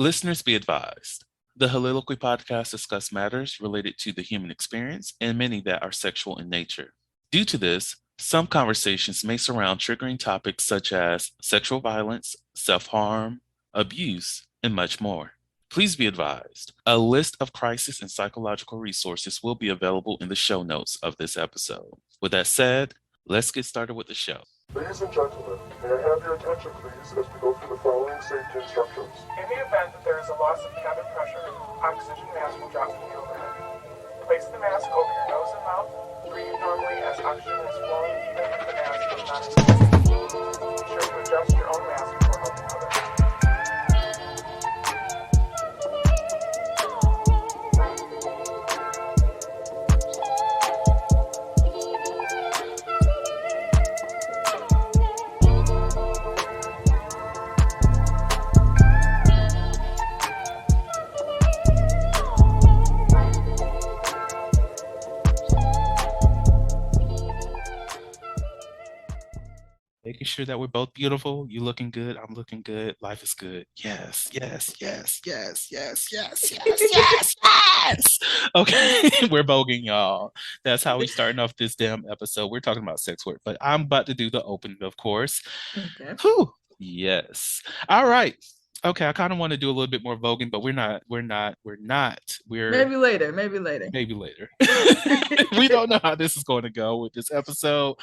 Listeners be advised. The Soliloquy podcast discuss matters related to the human experience and many that are sexual in nature. Due to this, some conversations may surround triggering topics such as sexual violence, self-harm, abuse, and much more. Please be advised, a list of crisis and psychological resources will be available in the show notes of this episode. With that said, let's get started with the show. Ladies and gentlemen, may I have your attention please as we go through the following safety instructions. In the event that there is a loss of cabin pressure, oxygen mask will drop from the overhead. Place the mask over your nose and mouth. Breathe normally as oxygen is flowing even if the mask is not inflated. Be sure to adjust your own mask before helping others. Making sure that we're both beautiful. You looking good. I'm looking good. Life is good. Yes, yes, yes, yes, yes, yes, yes, yes, yes. Okay, we're voguing, y'all. That's how we starting off this damn episode. We're talking about sex work, but I'm about to do the opening, of course. Okay. Whew. Yes. All right. Okay, I kind of want to do a little bit more voguing, but we're not. We're Maybe later. maybe later. We don't know how this is going to go with this episode.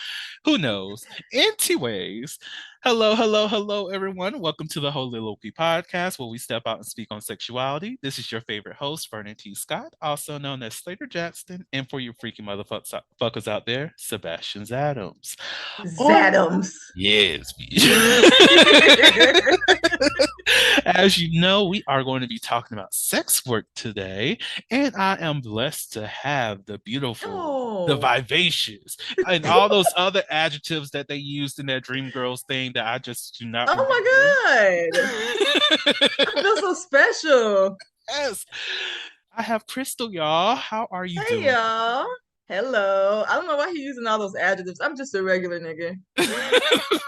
Who knows? Anyways, hello, everyone. Welcome to the Soliloquy podcast, where we step out and speak on sexuality. This is your favorite host, Vernon T. Scott, also known as Slaytor Jackson, and for you freaky motherfuckers out there, Sebastian Adams. Zadams. Yes. As you know, we are going to be talking about sex work today, and I am blessed to have the beautiful, the vivacious, and all those other adjectives that they used in that Dreamgirls thing that I just do not remember. My God. I feel so special. Yes. I have Crystal, y'all. How are you doing? Hey, y'all. Hello. I don't know why he's using all those adjectives. I'm just a regular nigga.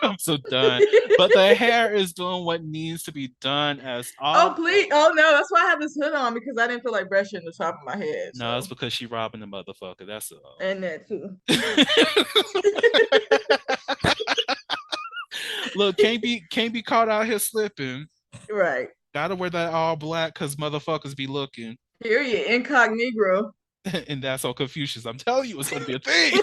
I'm so done. But the hair is doing what needs to be done as all. Oh, please. Oh, no. That's why I have this hood on, because I didn't feel like brushing the top of my head. No, it's because she robbing the motherfucker. That's all. And that too. Look, can't be caught out here slipping. Right. Gotta wear that all black because motherfuckers be looking. Period. Incognito. And that's all Confucius. I'm telling you, it's gonna be a thing.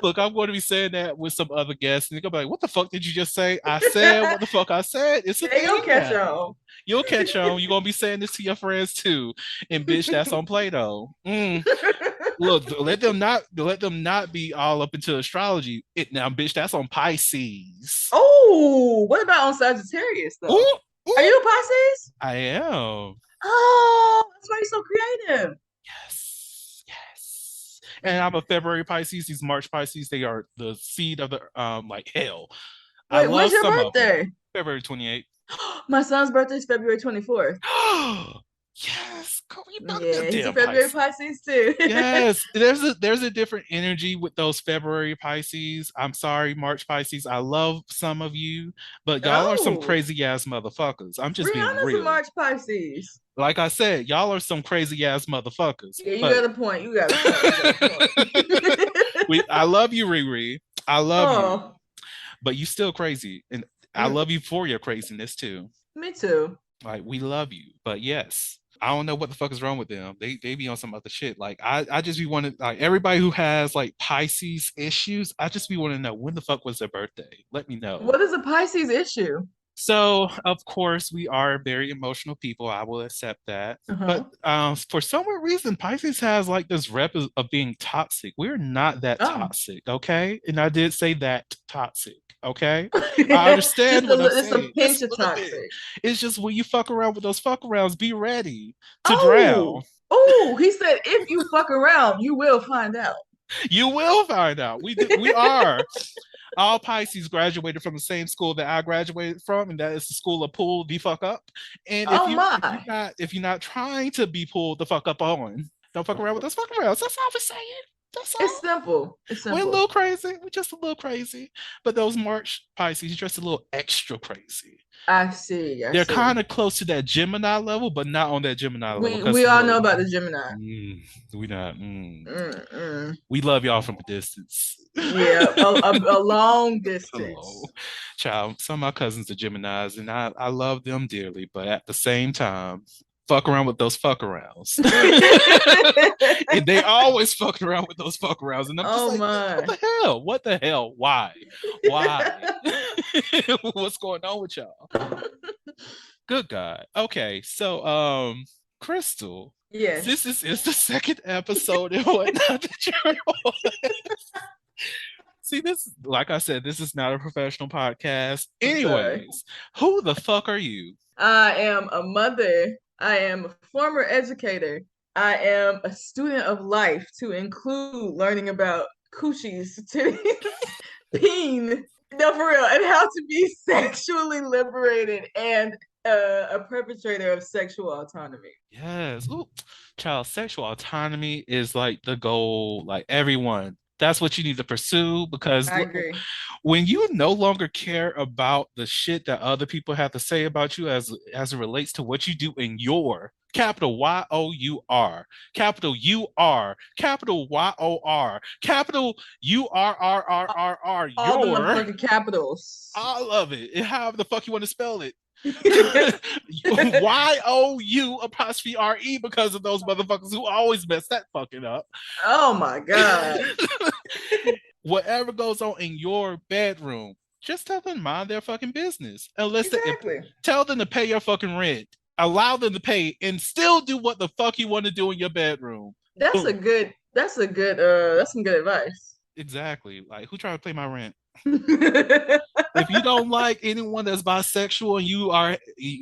Look, I'm going to be saying that with some other guests, and they're gonna be like, "What the fuck did you just say?" I said, "What the fuck I said." It's a thing. You'll catch on. You'll catch on. You're gonna be saying this to your friends too, and bitch, that's on Play-Doh. Look, let them not be all up into astrology. Now, bitch, that's on Pisces. Oh, what about on Sagittarius though? Ooh. Are you a Pisces? I am. Oh, that's why you're so creative. Yes. And I'm a February Pisces. These March Pisces, they are the seed of the like hell. Wait, when's your birthday? February 28th. My son's birthday is February 24th. Yes. He's a February Pisces too. Yes. There's a different energy with those February Pisces. I'm sorry, March Pisces. I love some of you, but y'all are some crazy ass motherfuckers. I'm just being real. A March Pisces. Like I said, y'all are some crazy ass motherfuckers. Yeah, you got a point. You got a point. I love you, Riri. I love you. But you still crazy. And I love you for your craziness too. Me too. Like, we love you. But yes, I don't know what the fuck is wrong with them. They be on some other shit. Like, I just be wanting, like, everybody who has like Pisces issues, I just be wanting to know, when the fuck was their birthday? Let me know. What is a Pisces issue? So, of course, we are very emotional people. I will accept that. But for some weird reason, Pisces has like this rep of being toxic. We're not that toxic, okay? And I did say that toxic, okay? I understand what I'm saying. It's a pinch of toxic. It's just when you fuck around with those fuck arounds, be ready to drown. Oh, he said, if you fuck around, you will find out. You will find out. We are. All Pisces graduated from the same school that I graduated from, and that is the school of pull the fuck up. And if you're not trying to be pulled the fuck up on, don't fuck around with those fuck arounds. That's all we're saying. That's It's all. simple. It's We're a simple. little crazy. We're just a little crazy. But those March Pisces, just a little extra crazy. I see. I They're see. kind of close to that Gemini level, but not on that Gemini level. We Because all look, know about the Gemini. mm, we not. Mm-mm. We love y'all from a distance. Yeah, a long Hello, distance. child. Some of my cousins are Geminis, and I love them dearly. But at the same time, fuck around with those fuck arounds. And they always fucking around with those fuck arounds. And I'm just Oh like, what my. the hell? What the hell? Why? Why? What's going on with y'all? Good God. Okay, so Crystal, Yes. this is the second episode and whatnot that you're on. See, this, like I said, this is not a professional podcast. I'm sorry. Anyways, who the fuck are you? I am a mother. I am a former educator. I am a student of life to include learning about coochies, titties, peen. No, for real, and how to be sexually liberated and a perpetrator of sexual autonomy. Yes. Ooh, child sexual autonomy is like the goal, like everyone. That's what you need to pursue because I agree. when you no longer care about the shit that other people have to say about you as it relates to what you do in your capital Y-O-U-R, capital U-R, capital Y-O-R, capital U-R-R-R-R-R, All the your, motherfucking capitals. all of it, and however the fuck you want to spell it. Y-O-U apostrophe R-E because of those motherfuckers who always mess that fucking up. Oh my God. Whatever goes on in your bedroom, just tell them to mind their fucking business. Unless Exactly. tell them to pay your fucking rent. Allow them to pay and still do what the fuck you want to do in your bedroom. That's a Boom. good, that's some good advice. Exactly. Like, who trying to pay my rent? If you don't like anyone that's bisexual and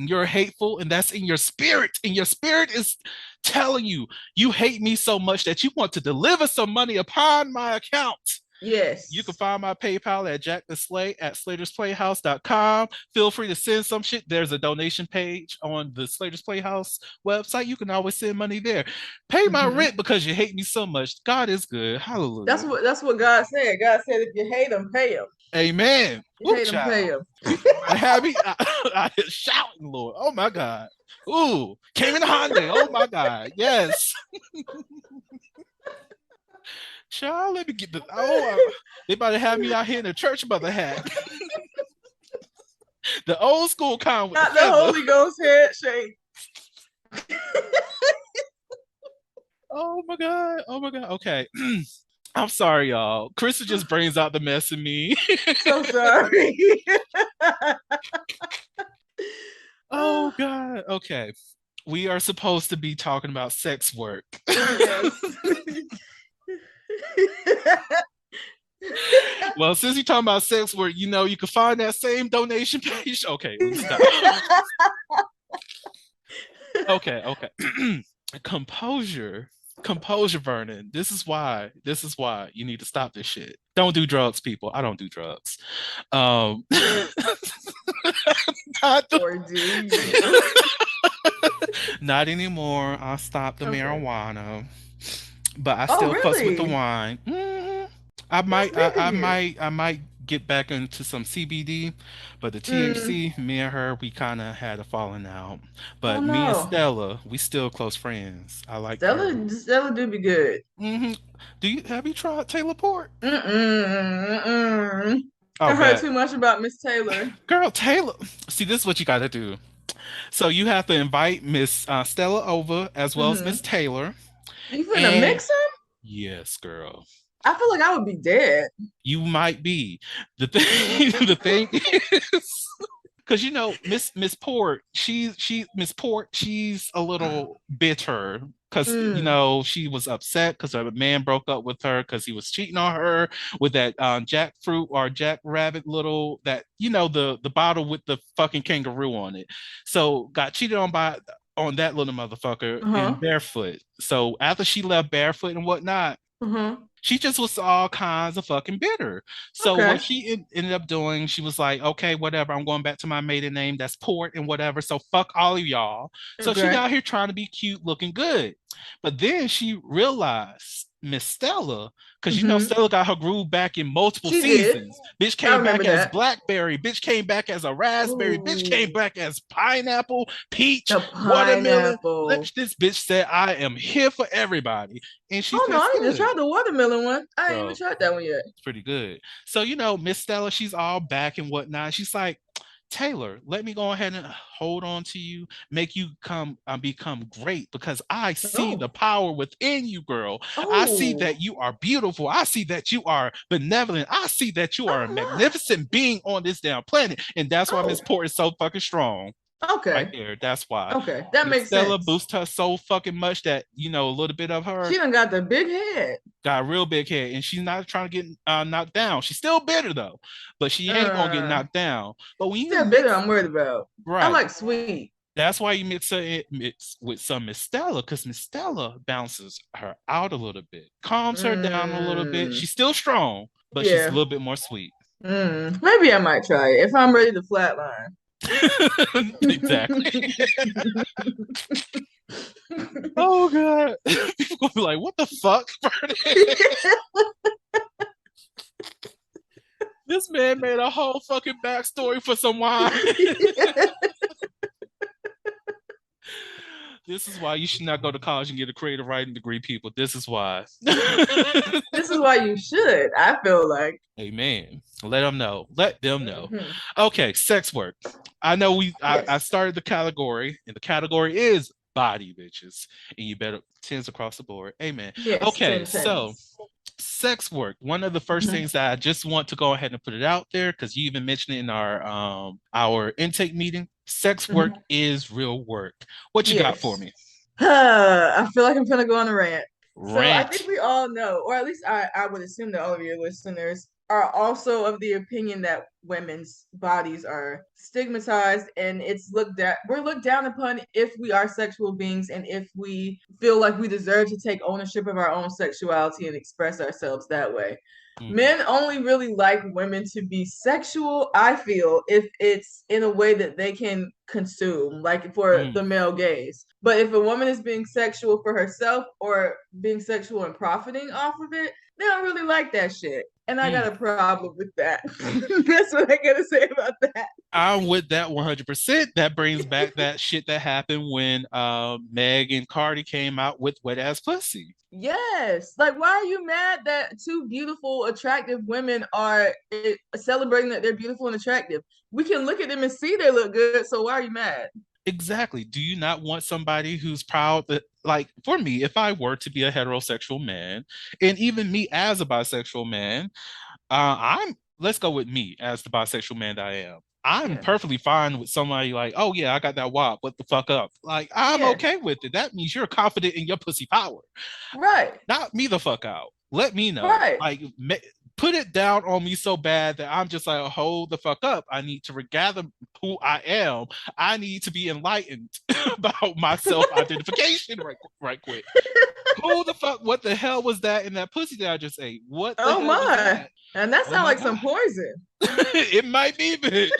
you're hateful and that's in your spirit, and your spirit is telling you you hate me so much that you want to deliver some money upon my account, you can Yes. find my PayPal at jacktheslay at slatersplayhouse.com. Feel free to send some shit. There's a donation page on the Slater's Playhouse website. You can always send money there. Pay my Mhm. rent because you hate me so much. God is good. Hallelujah. That's what God said. God said, if you hate him, pay him. Amen. You Woo, hate him, pay child. him. I have me I shouting, Lord. Oh my God. Ooh, came in the Hyundai. Oh my God. Yes. Child, let me get the they about to have me out here in a church mother hat. The old school kind with Not the the feather. Holy Ghost handshake. Oh my God. Oh my God. Okay. I'm sorry, y'all. Krista just brings out the mess in me. So sorry. Oh God. Okay. We are supposed to be talking about sex work. Yes. Well, since you're talking about sex work, you can find that same donation page. Okay, let me stop. Okay, okay. Composure. Composure, Vernon. This is why. This is why you need to stop this shit. Don't do drugs, people. I don't do drugs. Um not, Or do you? not anymore. I stopped the Okay. marijuana, but I Oh, still fuss with the really? wine. That's good to hear. I might get back into some CBD, but the Mm. THC, me and her, we kind of had a falling out. Oh But me and no. Stella, we still close friends. I like her. Stella do be good. hmm have you tried Taylor Port? Mm-mm, mm-mm. Oh, I heard bet. too much about Miss Taylor. Girl, Taylor. See, this is what you got to do. So you have to invite Miss Stella over as well as Miss Hmm. Taylor. You finna And mix them? yes, girl, I feel like I would be dead. you might be. The thing, the thing is, because Miss Port, she Miss Port, she's a little bitter because Mm. she was upset because her man broke up with her because he was cheating on her with that jackfruit or jackrabbit little, that the bottle with the fucking kangaroo on it. So got cheated on that little motherfucker in Uh-huh. barefoot. So after she left barefoot and whatnot, Uh-huh. she just was all kinds of fucking bitter. So what Okay. she ended up doing, she was like, okay, whatever. I'm going back to my maiden name. That's Port and whatever. So fuck all of y'all. So she Okay. out here trying to be cute, looking good. But then she realized Miss Stella, because you know Mm-hmm. Stella got her groove back in multiple She did. seasons. Bitch I came back remember as that. blackberry. Bitch came back as a raspberry. Bitch came Oh, back as pineapple, peach, the watermelon. pineapple. This bitch said, "I am here for everybody," and she Oh no, fits I need to good, try the watermelon one. I ain't even bro. tried that one yet. It's pretty good. So you know, Miss Stella, she's all back and whatnot. She's like, Taylor, let me go ahead and hold on to you, make you come become great because I see the Oh, power within you, girl. I see oh, that you are beautiful. I see that you are benevolent. I see that you are a oh my. magnificent being on this damn planet, and that's why Miss Oh, Port is so fucking strong. Right okay, there. That's why. okay, that Miss makes Stella sense. boosts her so fucking much that you know a little bit of her She done got the big head. got a real big head, and she's not trying to get knocked down. She's still bitter though, but she ain't gonna get Uh, knocked down. But when you that bitter mix I'm worried about. I right, like sweet. that's why you mix with some Miss Stella, because Miss Stella bounces her out a little bit, calms her down a little bit. Mm, She's still strong, but she's a yeah. little bit more sweet. Maybe I might try it if I'm ready to flatline. Exactly. Oh god, people gonna be like, "What the fuck?" This man made a whole fucking backstory for some wine. This is why you should not go to college and get a creative writing degree, people. This is why. This is why you should, I feel like. Amen. Let them know. Let them know. Mhm. Okay, sex work. I know I Yes. started the category, and the category is body bitches. And you better tens across the board. Amen. Yes, Okay, 10 so tens. sex work. One of the first Mhm. things that I just want to go ahead and put it out there, because you even mentioned it in our intake meeting. Sex work Mhm. is real work. What you got for Yes. me? I feel like I'm gonna go on a rant. So I think Rant. we all know, or at least I would assume that all of your listeners are also of the opinion that women's bodies are stigmatized and we're looked down upon if we are sexual beings and if we feel like we deserve to take ownership of our own sexuality and express ourselves that way. Mhm. Men only really like women to be sexual, I feel, if it's in a way that they can consume, like for Mm, the male gaze. But if a woman is being sexual for herself or being sexual and profiting off of it, they don't really like that shit. And I got mm. a problem with that. That's what I gotta say about that. I'm with that 100%. That brings back that shit that happened when Meg and Cardi came out with Wet Ass Pussy. Yes. Like, why are you mad that two beautiful, attractive women are celebrating that they're beautiful and attractive? We can look at them and see they look good. So why are you mad? Exactly. Do you not want somebody who's proud that, like, for me, if I were to be a heterosexual man, and even me as a bisexual man, let's go with me as the bisexual man that I am. I'm Yeah. perfectly fine with somebody like, oh yeah, I got that wop. What the fuck up? Like, I'm Yeah. okay with it. That means you're confident in your pussy power. Right. Knock me the fuck out. Let me know. Right. Like, put it down on me so bad that I'm just like, hold the fuck up. I need to regather who I am. I need to be enlightened about my self identification right quick. Who the fuck? What the hell was that in that pussy that I just ate? What the Oh hell was my. that? And that Oh sounds my like god. some poison. It might be, bitch.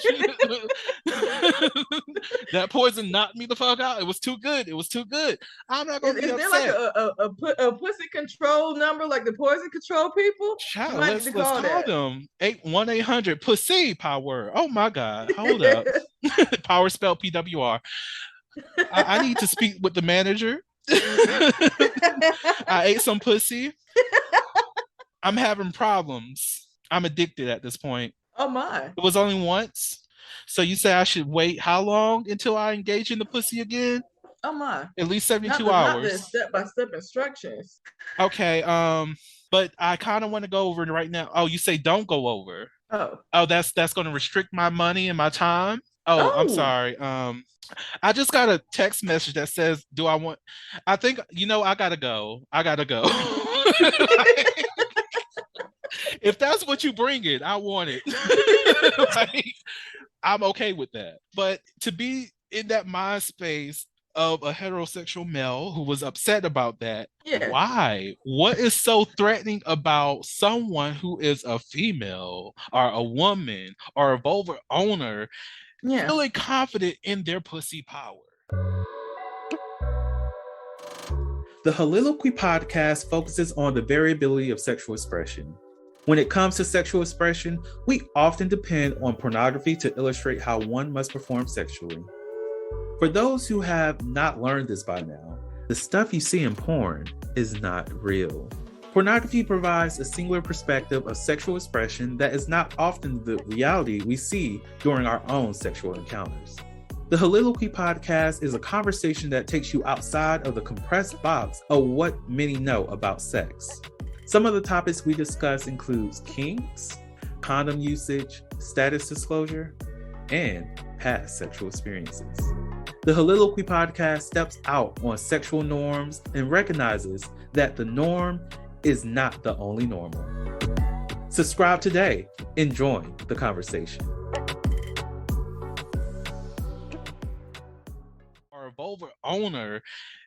That poison knocked me the fuck out. It was too good. It was too good. I'm not gonna be Is there like upset. a pussy control number like the poison control people? You Child, might need to let's call call that. them 81800 pussy power. Oh my god. Hold up. Power spelled PWR. I need to speak with the manager. I ate some pussy. I'm having problems. I'm addicted at this point. Oh my. It was only once. So you say I should wait how long until I engage in the pussy again? Oh my. At least Not 72 the hours. step by step instructions. Okay, but I kind of want to go over it right now. Oh, you say don't go over. Oh. Oh, that's going to restrict my money and my time. Oh, I'm Oh. sorry. I just got a text message that says, "Do I want?" I think I gotta go. I gotta go. Like, if that's what you bring it, I want it. Like, I'm okay with that. But to be in that mind space of a heterosexual male who was upset about that, Yeah. why? What is so threatening about someone who is a female or a woman or a vulva owner Yeah. feeling confident in their pussy power? The Holiloquy podcast focuses on the variability of sexual expression. When it comes to sexual expression, we often depend on pornography to illustrate how one must perform sexually. For those who have not learned this by now, the stuff you see in porn is not real. Pornography provides a singular perspective of sexual expression that is not often the reality we see during our own sexual encounters. The Holiloquy podcast is a conversation that takes you outside of the compressed box of what many know about sex. Some of the topics we discuss includes kinks, condom usage, status disclosure, and past sexual experiences. The Holiloquy podcast steps out on sexual norms and recognizes that the norm is not the only normal. Subscribe today and join the conversation. Or a vulva owner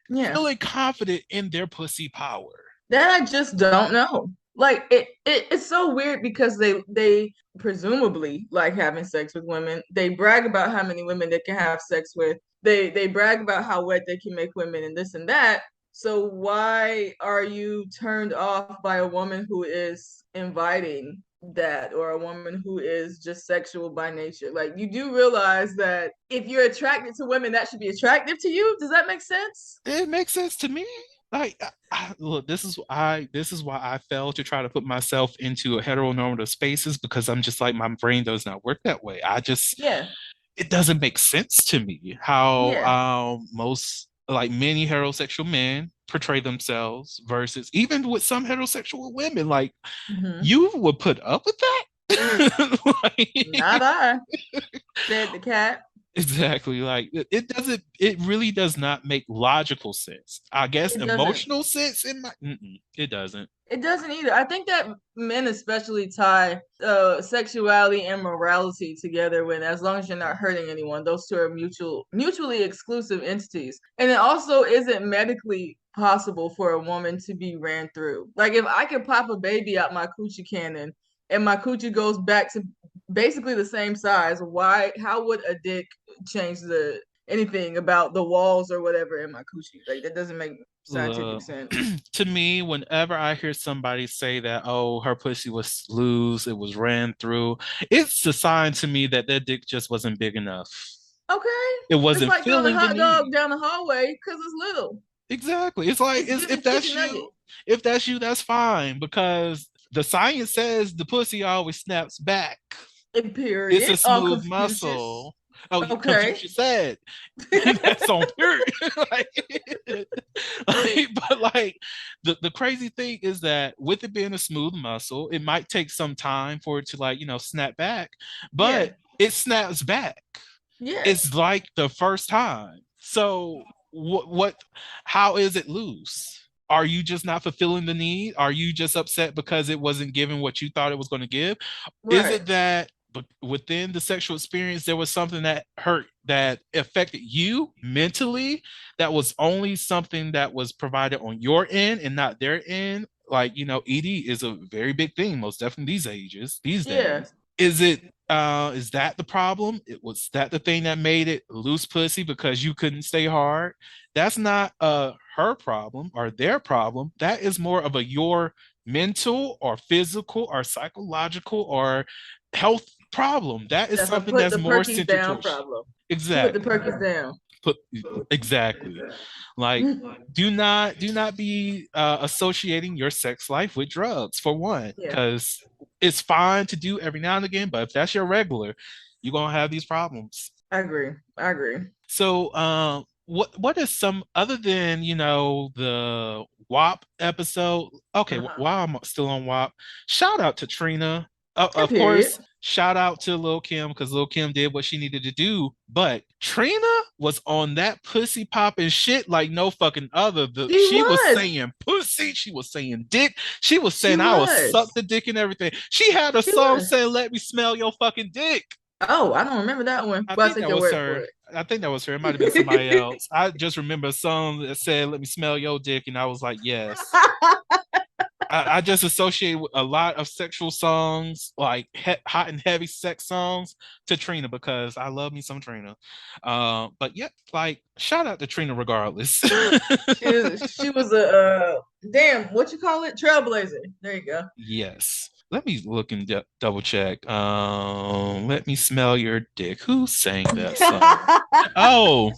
feeling confident in their pussy power. That I just don't know. Like it's so weird because they presumably like having sex with women. They brag about how many women they can have sex with. They brag about how wet they can make women and this and that. So why are you turned off by a woman who is inviting that, or a woman who is just sexual by nature? Like, you do realize that if you're attracted to women, that should be attractive to you. Does that make sense? It makes sense to me. Like, look, this is why I fail to try to put myself into a heteronormative spaces, because I'm just like, my brain does not work that way. It doesn't make sense to me how most, like, many heterosexual men portray themselves versus even with some heterosexual women. Like, you would put up with that? Like, not I, said the cat. Exactly. Like, it really does not make logical sense. I guess emotional sense, it doesn't. It doesn't either. I think that men especially tie sexuality and morality together, when, as long as you're not hurting anyone, those two are mutually exclusive entities. And it also isn't medically possible for a woman to be ran through. Like, if I could pop a baby out my coochie cannon and my coochie goes back to basically the same size, how would a dick change anything about the walls or whatever in my coochie? Like, that doesn't make scientific sense. To me, whenever I hear somebody say that, oh, her pussy was loose, it was ran through, it's a sign to me that their dick just wasn't big enough. Okay. It wasn't like filling a hot the dog need. down the hallway because it's little. Exactly. It's like, if that's you, that's fine, because the science says the pussy always snaps back. Period. It's a smooth muscle. Oh, okay. You said that's on period. But the crazy thing is that with it being a smooth muscle, it might take some time for it to snap back, but it snaps back. Yeah, it's like the first time. So how is it loose? Are you just not fulfilling the need? Are you just upset because it wasn't giving what you thought it was going to give? Right. Is it that within the sexual experience there was something that hurt, that affected you mentally, that was only something that was provided on your end and not their end? Like, ED is a very big thing, most definitely these days. Is that the problem? Was that the thing that made it loose pussy, because you couldn't stay hard? That's not her problem or their problem. That is more of your mental or physical or psychological or health problem. That is something that's more centered towards. Exactly. Put the perkies down. Exactly. Like, do not be associating your sex life with drugs, for one, because it's fine to do every now and again, but if that's your regular, you're gonna have these problems. I agree. So what is some, other than the WAP episode? Okay, while I'm still on WAP, shout out to Trina. Of course, shout out to Lil Kim, because Lil Kim did what she needed to do. But Trina was on that pussy popping shit like no fucking other. She was saying pussy. She was saying dick. She was saying I will suck the dick and everything. She had a song saying "Let me smell your fucking dick." Oh, I don't remember that one. I think that was her. It might have been somebody else. I just remember a song that said "Let me smell your dick," and I was like, yes. I just associate a lot of sexual songs, like hot and heavy sex songs, to Trina because I love me some Trina. But yeah, like shout out to Trina regardless. She was a damn, what you call it? Trailblazer. There you go. Yes. Let me look and double check. Let me smell your dick. Who sang that song? Oh,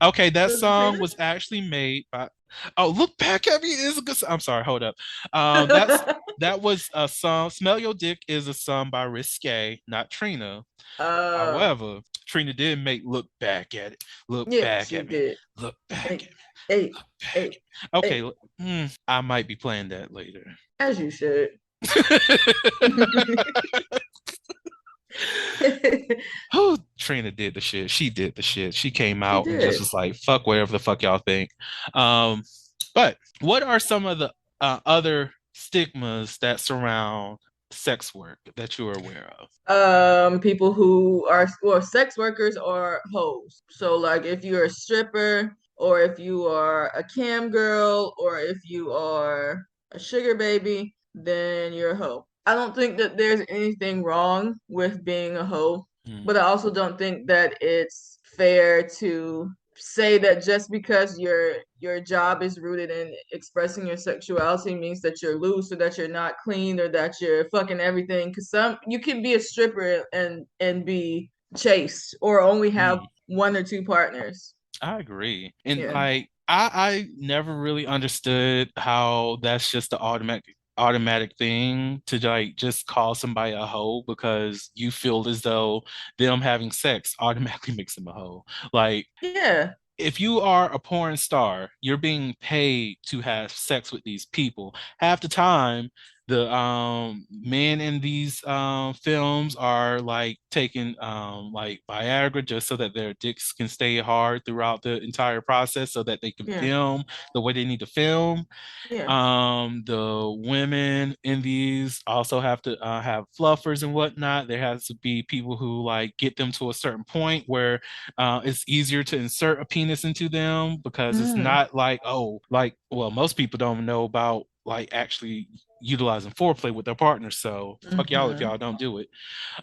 okay. That Was it song Trina? was actually made by. Oh, look back at me is a good. I'm sorry. Hold up. That was a song. Smell Your Dick is a song by Risque, not Trina. uh However, Trina did make Look Back at It. Look yeah, back she at me. did. Look back at Hey, me. hey, Look back hey, at me. Okay. hey, I might be playing that later. as you should. Oh, Trina did the shit. She did the shit. She came She out and just did. was like, fuck whatever the fuck y'all think. Um, but what are some of the other stigmas that surround sex work that you are aware of? People who are, well, sex workers or hoes. So like if you're a stripper or if you are a cam girl or if you are a sugar baby, then you're a hoe. I don't think that there's anything wrong with being a hoe, Mm, but I also don't think that it's fair to say that just because your job is rooted in expressing your sexuality means that you're loose or that you're not clean or that you're fucking everything. Because some you can be a stripper and be chaste or only have mm. one or two partners. I agree. And Yeah. like I never really understood how that's just the automatic thing to like just call somebody a hoe because you feel as though them having sex automatically makes them a hoe. Like Yeah. if you are a porn star, you're being paid to have sex with these people. Half the time, the men in these films are like taking like Viagra just so that their dicks can stay hard throughout the entire process so that they can Yeah. film the way they need to film. Yeah. The women in these also have to have fluffers and whatnot. There has to be people who like get them to a certain point where it's easier to insert a penis into them because it's Mm. not like, oh, like, well, most people don't know about like actually utilizing foreplay with their partner. So fuck y'all if Mm-hmm. y'all don't do it.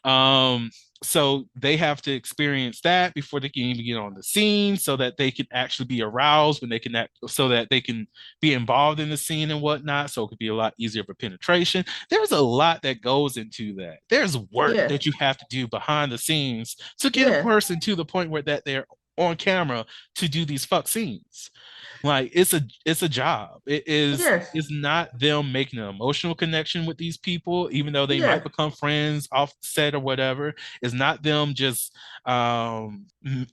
Um, so they have to experience that before they can even get on the scene so that they can actually be aroused when they can act, so that they can be involved in the scene and whatnot. So it could be a lot easier for penetration. There's a lot that goes into that. There's work Yeah. that you have to do behind the scenes to get a Yeah. person to the point where that they're on camera to do these fuck scenes. Like it's a job. Yes. It's not them making an emotional connection with these people, even though they might Yeah. become friends off set or whatever. It's not them just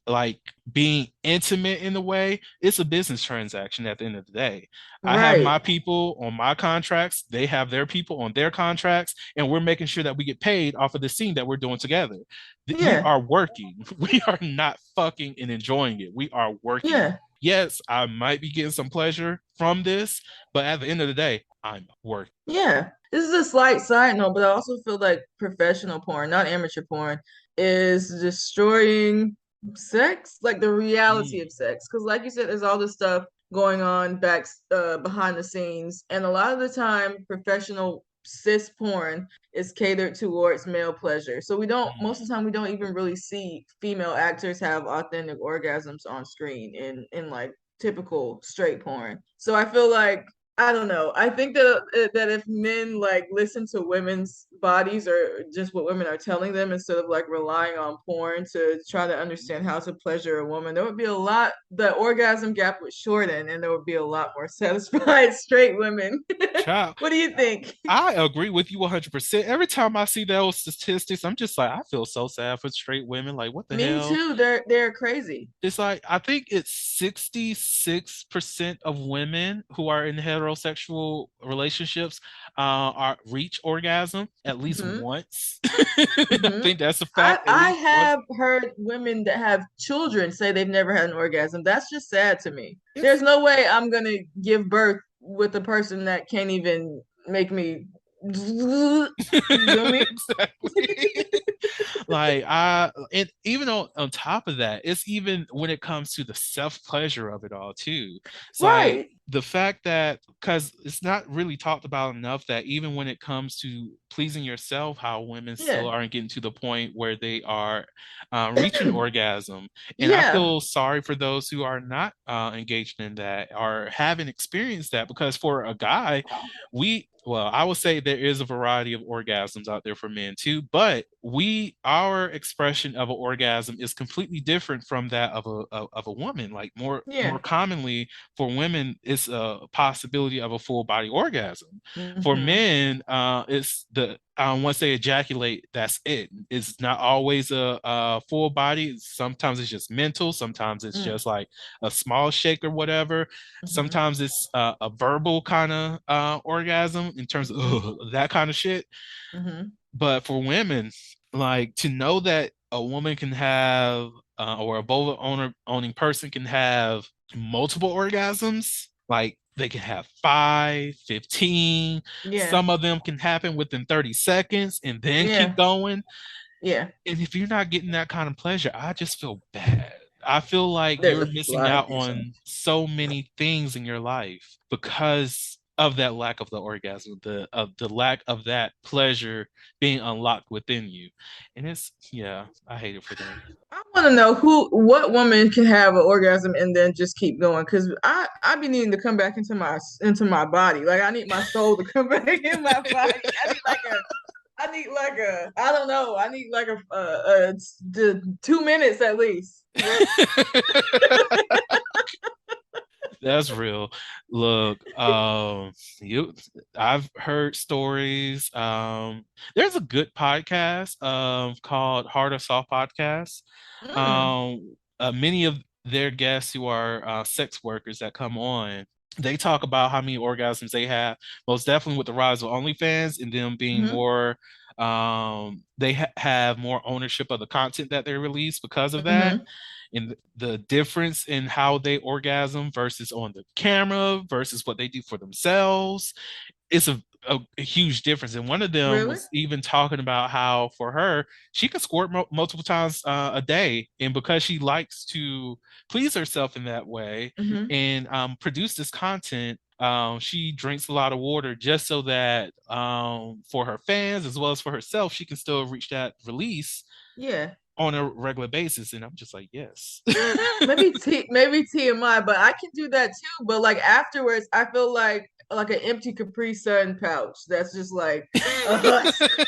like being intimate in the way. It's a business transaction at the end of the day. I have Right. my people on my contracts, they have their people on their contracts, and we're making sure that we get paid off of the scene that we're doing together. We Yeah. are working. We are not fucking and enjoying it. We are working. Yeah. Yes, I might be getting some pleasure from this, but at the end of the day, I'm working. Yeah. This is a slight side note, but I also feel like professional porn, not amateur porn, is destroying sex, like the reality Mm, of sex. Because, like you said, there's all this stuff going on behind the scenes, and a lot of the time, professional cis porn is catered towards male pleasure. So we don't, most of mm, the time, we don't even really see female actors have authentic orgasms on screen in like typical straight porn. So I feel like I don't know. I think that if men like listen to women's bodies or just what women are telling them instead of like relying on porn to try to understand how to pleasure a woman, there would be a lot. The orgasm gap would shorten, and there would be a lot more satisfied straight women. child, What do you think? I agree with you 100%. Every time I see those statistics, I'm just like, I feel so sad for straight women. Like, what the Me hell? too. They're crazy. It's like I think it's 66% of women who are in heterosexual relationships are reach orgasm at least Hmm. once. I Hmm. think that's a I fact at I least once. have heard women that have children say they've never had an orgasm. That's just sad to me. There's It's no way I'm gonna give birth with a person that can't even make me. You feel me? exactly. Like and even on top of that, it's even when it comes to the self pleasure of it all too. It's like Right. the fact that, because it's not really talked about enough, that even when it comes to pleasing yourself, how women still Yeah. aren't getting to the point where they are reaching orgasm. And I Yeah. feel sorry for those who are not engaged in that or haven't experienced that, because for a guy, well, I would say there is a variety of orgasms out there for men too, but our expression of an orgasm is completely different from that of a woman. Like more Yeah. commonly for women, it's a possibility of a full body orgasm. For Mm-hmm. men, it's the once they ejaculate, that's it. It's not always a full body. Sometimes it's just mental. Sometimes it's just like a small shake or whatever. Mm-hmm. Sometimes it's a verbal kind of orgasm in terms of Mm-hmm. that kind of shit. Mm-hmm. But for women, like to know that a woman can have or a vulva owning person can have multiple orgasms, like they can have 5, 15. Yeah. Some of them can happen within 30 seconds and then keep Yeah. going. Yeah. And if you're not getting that kind of pleasure, I just feel bad. I feel like There's you're a missing lot of out reason. on so many things in your life because of that lack of the orgasm, the lack of that pleasure being unlocked within you. And it's, yeah, I hate it for them. I want to know what woman can have an orgasm and then just keep going. Because I be needing to come back into my body. Like I need my soul to come back in my body. I need like a I don't know. I need like the 2 minutes at least. That's real. Look, you I've heard stories. There's a good podcast called Hard or Soft Podcast. Mm, Many of their guests who are sex workers that come on, they talk about how many orgasms they have, most definitely with the rise of OnlyFans and them being mm-hmm, more they have more ownership of the content that they release because of that, mm-hmm. and the difference in how they orgasm versus on the camera versus what they do for themselves. It's a huge difference. And one of them Really? was even talking about how for her, she can squirt multiple times a day. And because she likes to please herself in that way Mm-hmm. and produce this content, she drinks a lot of water just so that for her fans as well as for herself, she can still reach that release Yeah. on a regular basis. And I'm just like, yes. Maybe TMI, but I can do that too. But like afterwards, I feel like an empty Capri Sun pouch. That's just like a husk. Like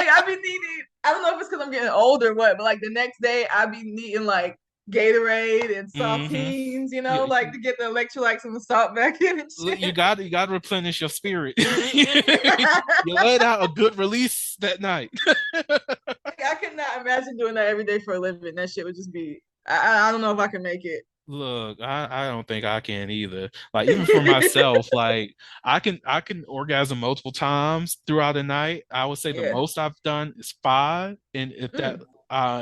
I be needing. I don't know if it's because I'm getting older or what, but like the next day I be needing like Gatorade and hmm saltines, You, like to get the electrolytes and the salt back in and you shit. got you got to replenish your spirit. You let out a good release that night. Like, I could not imagine doing that every day for a living. That shit would just be. I don't know if I can make it. Look, I don't think I can either. Like even for myself, like I can orgasm multiple times throughout the night. I would say the Yeah. most I've done is 5. And Mm.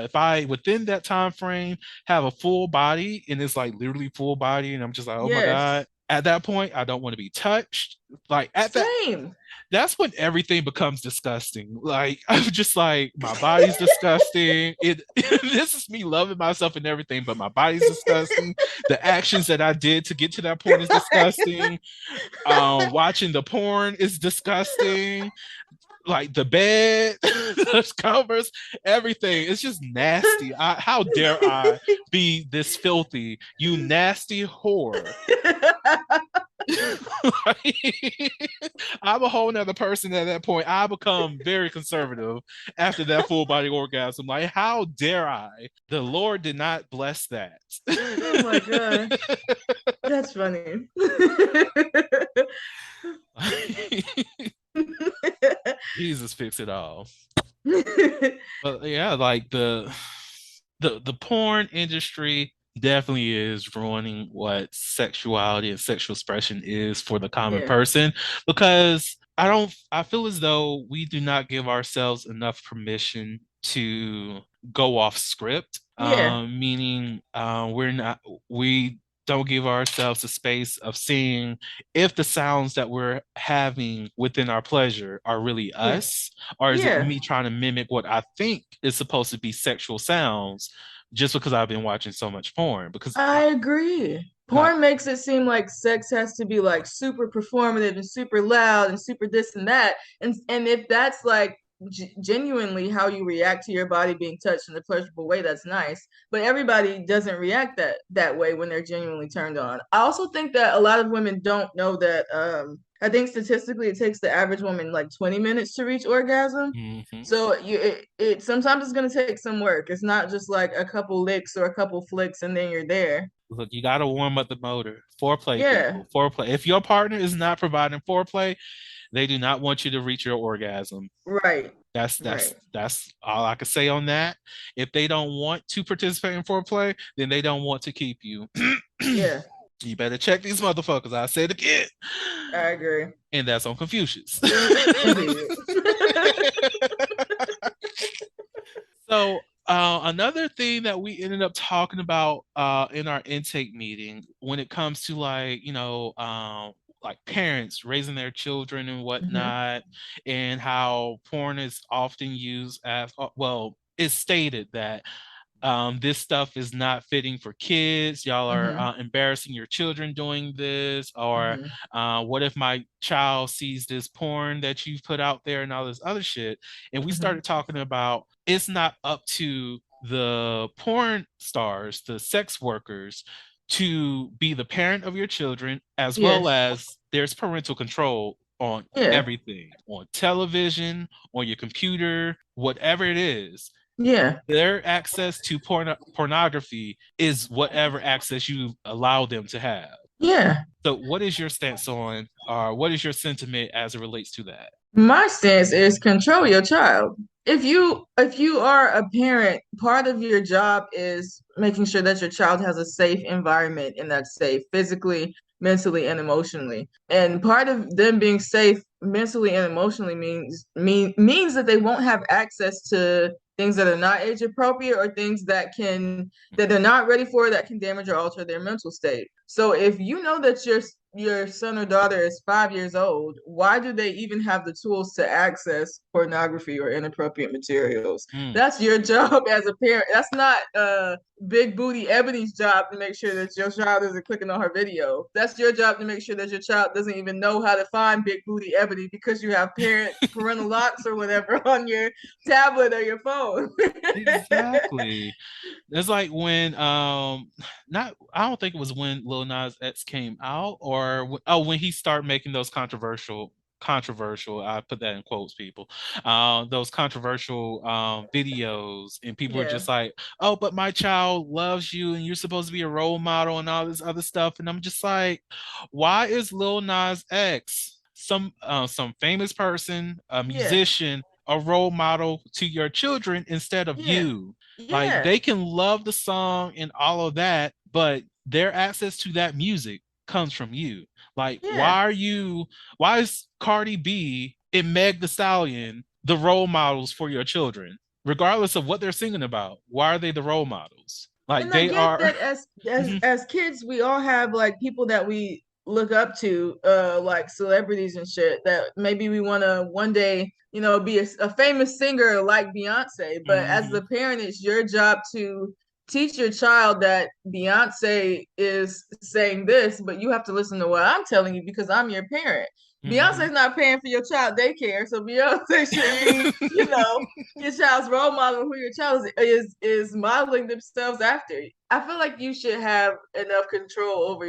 if I within that time frame have a full body and it's like literally full body and I'm just like, oh my God. Yes. At that point, I don't want to be touched. Like at that Same. that's when everything becomes disgusting. Like I'm just like my body's disgusting. It this is me loving myself and everything, but my body's disgusting. The actions that I did to get to that point is disgusting. Watching the porn is disgusting. Like the bed, the covers, everything. It's just nasty. How dare I be this filthy? You nasty whore. I'm a whole nother person at that point. I become very conservative after that full body orgasm. Like, how dare I? The Lord did not bless that. Oh my god, that's funny. Jesus fix it all. But yeah, like the porn industry definitely is ruining what sexuality and sexual expression is for the common Yeah, person, because I feel as though we do not give ourselves enough permission to go off script, yeah, meaning we don't give ourselves a space of seeing if the sounds that we're having within our pleasure are really yeah, us, or is it yeah. me trying to mimic what I think is supposed to be sexual sounds just because I've been watching so much porn? Because I agree. Like, Porn makes it seem like sex has to be like super performative and super loud and super this and that. And if that's like genuinely how you react to your body being touched in a pleasurable way, that's nice. But everybody doesn't react that way when they're genuinely turned on. I also think that a lot of women don't know that I think statistically it takes the average woman like 20 minutes to reach orgasm. mhm. So it sometimes it's gonna take some work. It's not just like a couple licks or a couple flicks and then you're there. Look, you got to warm up the motor. Foreplay, Yeah, people. Foreplay. If your partner is not providing foreplay, they do not want you to reach your orgasm. right, That's that's right. that's all I can say on that. If they don't want to participate in foreplay, then they don't want to keep you. Yeah, You better check these motherfuckers. I said it again. I agree. And that's on Confucius. Indeed. So another thing that we ended up talking about in our intake meeting when it comes to like parents raising their children and Hmm. whatnot, and how porn is often used as well, it's stated that this stuff is not fitting for kids. Y'all are Hmm. embarrassing your children doing this. Or Hmm. what if my child sees this porn that you've put out there and all this other shit? And we Hmm. started talking about it's not up to the porn stars, the sex workers, to be the parent of your children, as well Yes. as there's parental control on Yeah. everything, on television, on your computer, whatever it is. Yeah. Their access to pornography is whatever access you allow them to have. Yeah. So, what is your stance on, or what is your sentiment as it relates to that? My stance is control your child. If you are a parent, part of your job is making sure that your child has a safe environment and that's safe physically, mentally, and emotionally. And part of them being safe mentally and emotionally means that they won't have access to things that are not age appropriate or things that they're not ready for that can damage or alter their mental state. So if you know that your son or daughter is 5 years old, why do they even have the tools to access pornography or inappropriate materials? Mm, That's your job as a parent. That's not Big Booty Ebony's job to make sure that your child isn't clicking on her video. That's your job to make sure that your child doesn't even know how to find Big Booty Ebony because you have parental locks or whatever on your tablet or your phone. exactly. It's like when not I don't think it was when Lil Nas X came out, or when he started making those controversial, I put that in quotes, people, those controversial videos, and people were Yeah, just like, oh, but my child loves you and you're supposed to be a role model and all this other stuff. And I'm just like, why is Lil Nas X, some famous person, a yeah, musician, a role model to your children instead of yeah, you? Like, yeah, they can love the song and all of that, but their access to that music comes from you. Like, yeah. why is Cardi B and Meg the Stallion the role models for your children? Regardless of what they're singing about, why are they the role models? Like, And I they get are. that as Mhm, as kids, we all have like people that we look up to, like celebrities and shit. That maybe we want to one day, be a famous singer like Beyonce. But as mhm, the parent, it's your job to teach your child that Beyonce is saying this, but you have to listen to what I'm telling you because I'm your parent. mhm. Beyonce's not paying for your child daycare, so Beyonce should be, your child's role model, who your child is modeling themselves after. I feel like you should have enough control over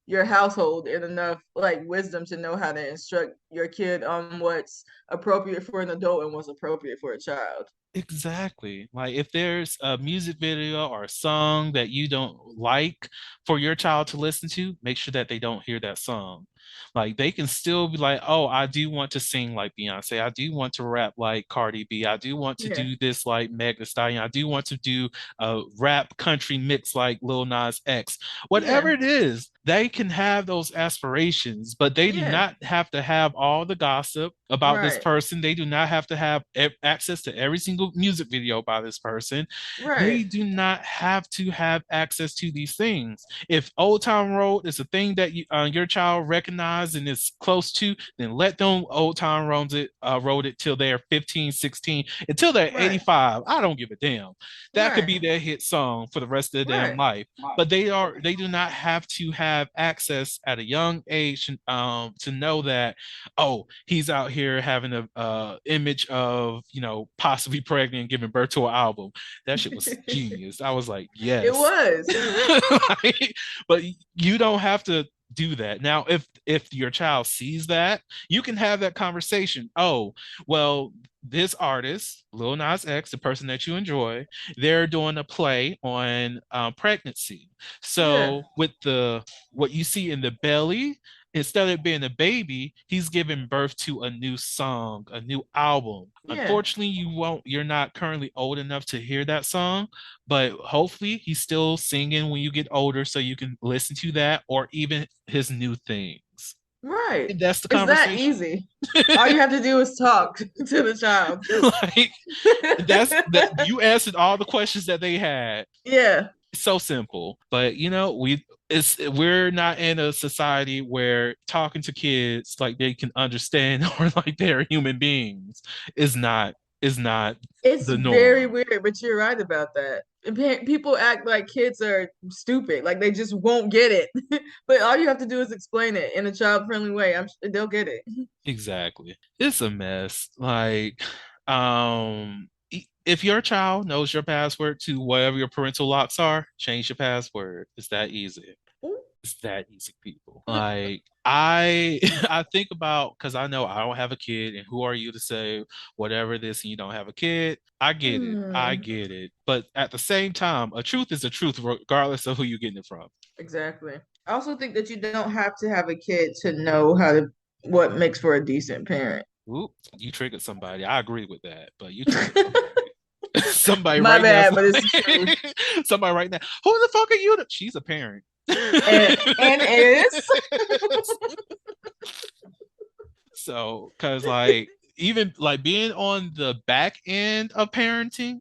your household and enough like wisdom to know how to instruct your kid on what's appropriate for an adult and what's appropriate for a child. Exactly. Like, if there's a music video or a song that you don't like for your child to listen to, make sure that they don't hear that song. Like, they can still be like, oh, I do want to sing like Beyonce. I do want to rap like Cardi B. I do want to Yeah, do this like Meg Thee Stallion. I do want to do a rap country mix like Lil Nas X. Whatever yeah, it is, they can have those aspirations, but they do yeah, not have to have all the gossip. about this Right. person. They do not have to have access to every single music video by this person. They Right. do not have to have access to these things. If Old Town Road is a thing that your child recognizes and is close to, then let them Old Town Road it till they're 15, 16, until they're Right. 85. I don't give a damn. That could be Right. their hit song for the rest of their damn Right. life. But they do not have to have access at a young age to know that, oh, he's out here having a image of, possibly pregnant and giving birth to an album. That shit was genius. I was like, It yes. was. Like, but you don't have to do that. Now, if your child sees that, you can have that conversation. Oh, well, this artist, Lil Nas X, the person that you enjoy, they're doing a play on pregnancy. Yeah. So with the what you see in the belly, instead of being a baby, he's giving birth to a new song, a new album. Yeah. Unfortunately, you're not currently old enough to hear that song, but hopefully he's still singing when you get older so you can listen to that or even his new things. Right. And that's the It's that conversation. easy. All you have to do is talk to the child. Like that's that you answered all the questions that they had. Yeah. It's so simple. But we're not in a society where talking to kids like they can understand or like they're human beings is not It's the very norm. weird, but you're right about that. People act like kids are stupid, like they just won't get it. But all you have to do is explain it in a child-friendly way. They'll get it. Exactly. It's a mess. Like, if your child knows your password to whatever your parental locks are, change your password. It's that easy. It's that easy, people. Like I I think about, because I know I don't have a kid, and who are you to say whatever this and you don't have a kid? I get it. I Hmm. get it. But at the same time, a truth is a truth regardless of who you're getting it from. Exactly. I also think that you don't have to have a kid to know what makes for a decent parent. Oop, you triggered somebody. I agree with that, but you triggered somebody. Somebody My right now is bad, but it's the truth. like, somebody right now. Who the fuck are you? She's a parent. And is. So, because like even like being on the back end of parenting,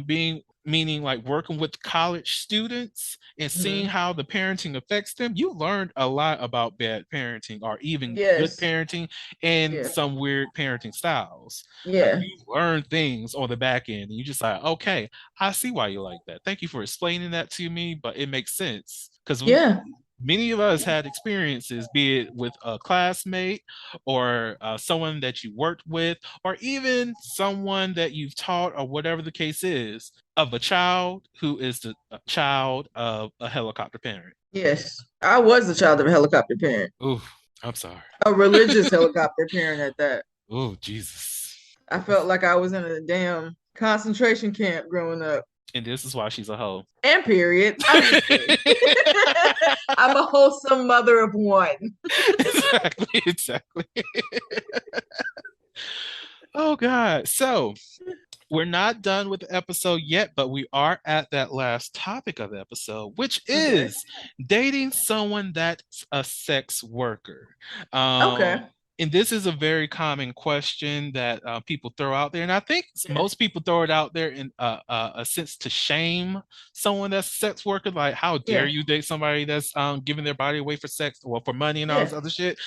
being meaning like working with college students and seeing Mhm. how the parenting affects them, you learned a lot about bad parenting or even good Yes. parenting and Yeah. some weird parenting styles. Like Yeah. you learn things on the back end and you just like, okay, I see why you like that. Thank you for explaining that to me, but it makes sense because Yeah. many of us had experiences, be it with a classmate or someone that you worked with, or even someone that you've taught, or whatever the case is, of a child who is the a child of a helicopter parent. Yes. I was the child of a helicopter parent, Ooh, I'm sorry. a religious helicopter parent at that. Oh, Jesus. I felt like I was in a damn concentration camp growing up. And this is why she's a hoe. And period. I'm just kidding. I'm a wholesome mother of one. Exactly, exactly. Oh, God. So, we're not done with the episode yet, but we are at that last topic of the episode, which Okay. is dating someone that's a sex worker. Okay. And this is a very common question that people throw out there, and I think Yeah. most people throw it out there in a sense to shame someone that's a sex worker. Like, how dare Yeah. you date somebody that's giving their body away for sex or for money and all this Yeah. other shit?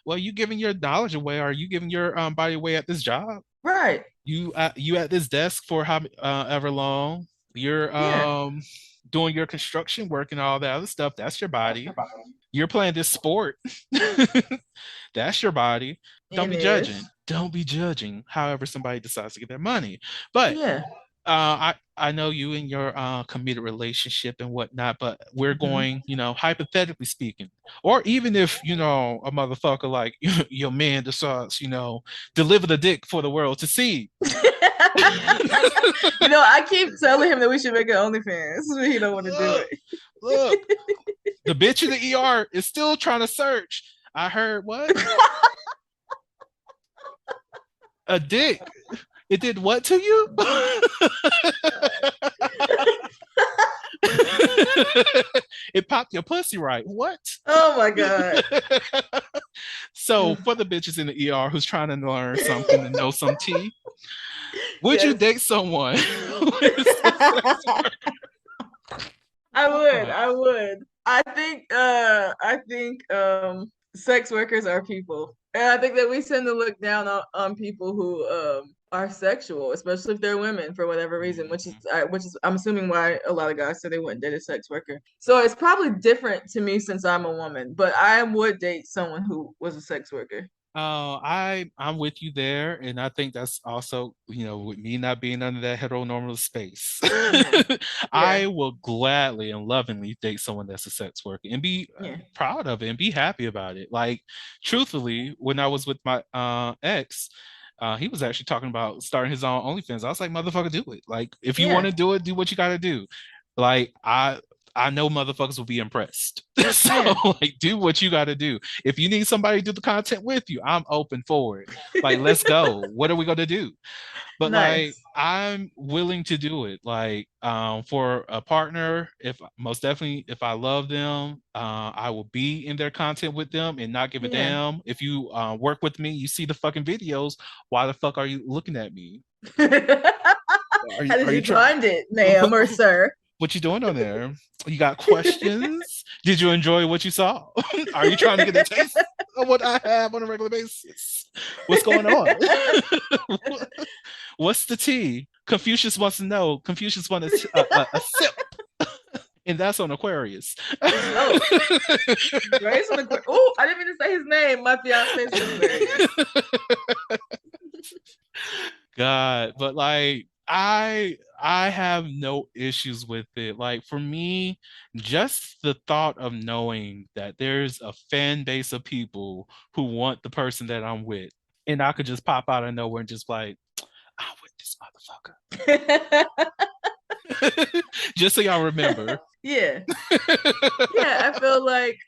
Well, you giving your knowledge away, or are you giving your body away at this job? Right. You at this desk for how ever long. You're Yeah. doing your construction work and all that other stuff. That's your body. You're playing this sport. That's your body. Don't And be judging. is. Don't be judging however somebody decides to get their money. But Yeah. I know you in your committed relationship and whatnot, but we're Mhm. going, hypothetically speaking, or even if a motherfucker like your man decides, deliver the dick for the world to see. I keep telling him that we should make an OnlyFans, but he don't want to do Look, it. look, the bitch in the ER is still trying to search. I heard what? A dick. It did what to you? It popped your pussy right. What? Oh my God. So for the bitches in the ER who's trying to learn something to know some tea, would you Yes. date someone who is a sex worker? I would. Right. I would. I think sex workers are people. And I think that we tend to look down on people who are sexual, especially if they're women for whatever reason, which is I'm assuming why a lot of guys say they wouldn't date a sex worker. So it's probably different to me since I'm a woman, but I would date someone who was a sex worker. I'm with you there, and I think that's also, with me not being under that heteronormative space, Hmm. I Yeah. will gladly and lovingly date someone that's a sex worker and be Yeah. proud of it and be happy about it. Like, truthfully, when I was with my ex, he was actually talking about starting his own OnlyFans. I was like, motherfucker, do it. Like, if you want Yeah. to do it, do what you got to do. Like, I know motherfuckers will be impressed. So Yeah. like, do what you got to do. If you need somebody to do the content with you, I'm open for it. Like, let's go. What are we going to do? But like, Nice. I'm willing to do it. Like, for a partner, if most definitely, if I love them, I will be in their content with them and not give a Yeah. damn. If you work with me, you see the fucking videos. Why the fuck are you looking at me? Are How you did are you you trying? find it, ma'am or sir? What you doing on there? You got questions? Did you enjoy what you saw? Are you trying to get a taste of what I have on a regular basis? What's going on? What's the tea? Confucius wants to know. Confucius wants a sip, and that's on Aquarius. Oh, Grace on the. Oh, I didn't mean to say his name. My fiance's an Aquarius. God, but like, I have no issues with it. Like, for me, just the thought of knowing that there's a fan base of people who want the person that I'm with, and I could just pop out of nowhere and just like, I'm with this motherfucker. Just so y'all remember. Yeah, yeah. I feel like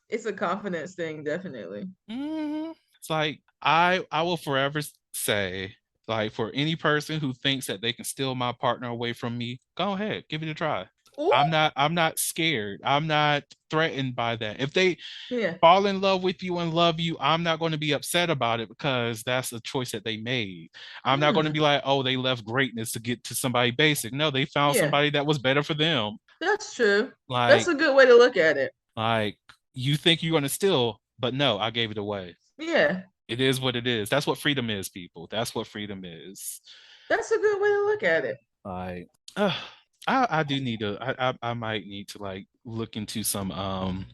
it's a confidence thing, definitely. It's like, I will forever say, like, for any person who thinks that they can steal my partner away from me, go ahead, give it a try. Ooh, I'm not scared. I'm not threatened by that. If they yeah, fall in love with you and love you, I'm not going to be upset about it because that's a choice that they made. I'm not going to be mm, like, oh, they left greatness to get to somebody basic. No, they found yeah. somebody that was better for them. That's true. That's Like, a good way to look at it. like you think you're going to steal, but no, I gave it away. Yeah, It is what it is. That's what freedom is, people. That's what freedom is. that's a good way to look at it. Like, uh, I do need to. I might need to like look into some